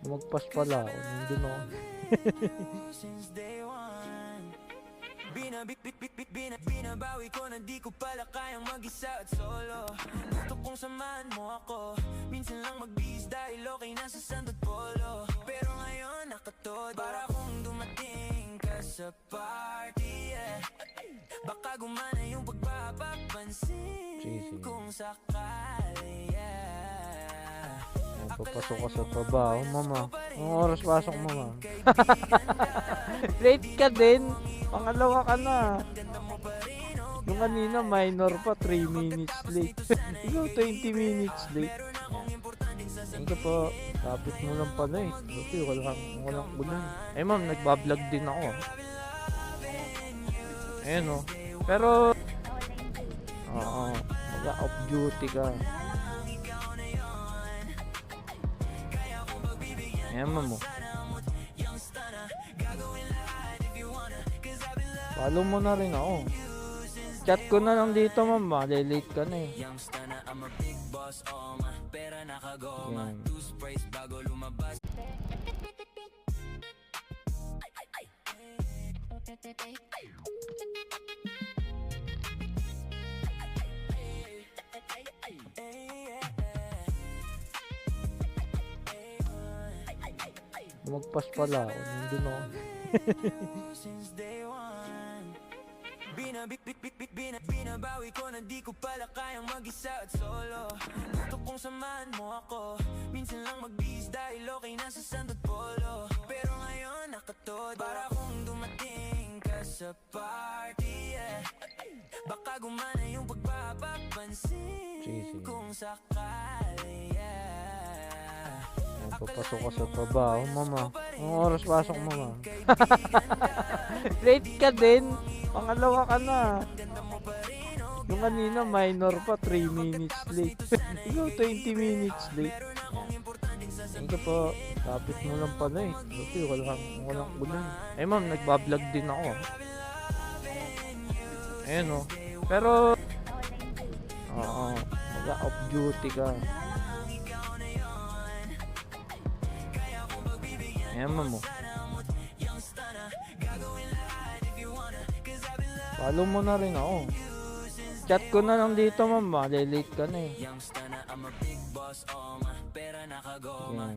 Magpas pala ako, nandun ako. Binabawi ko na di ko pala kayang mag-isa at solo. Gusto kong samahan mo ako, minsan lang mag-bis dahil okay na sa Santo Polo. Pero ngayon nakatod, para kung dumating ka sa party, yeah. Baka gumana yung pagpapapansin kung sakali, yeah. Papasok ka sa trabaho, mama. Anong oras pasok mo, mama? Late ka din. Pangalawa ka na. Yung kanina minor pa, 3 minutes late. Ikaw 20 minutes late. Thank you po. Kapit mo lang pala eh. Buti walang ulan. Eh ma'am, nagbablog din ako. Ayan o. Pero oo, mag-off duty ka. Ayan ma'am o. Follow mo na rin ako. Chat ko na lang dito ma'am, malilate ka na eh. Yan. Magpas pala ako, nandun ako. Binabawi ko na di ko pala kayang mag-isa at solo. Gusto kong samahan mo ako, minsan lang mag-bis dahil okay na sa Santo Polo. Pero ngayon nakatod, para kung dumating ka sa party, yeah. Baka gumana yung pagpapapansin kung sakali, yeah. Papasok ka sa trabaho, mama. Anong oras pasok mo, mama? Late ka din. Pangalawa ka na. Yung kanina minor pa, 3 minutes late. Ikaw 20 minutes late. Thank you po. Kapit mo lang pala eh. Buti walang ulan. Eh ma'am, nagbablog din ako. Ayan o. Pero oo, mag-off duty ka. Ayan ma'am o. Follow mo na rin ako. Chat ko na lang dito ma'am, malilate ka na eh. Yan.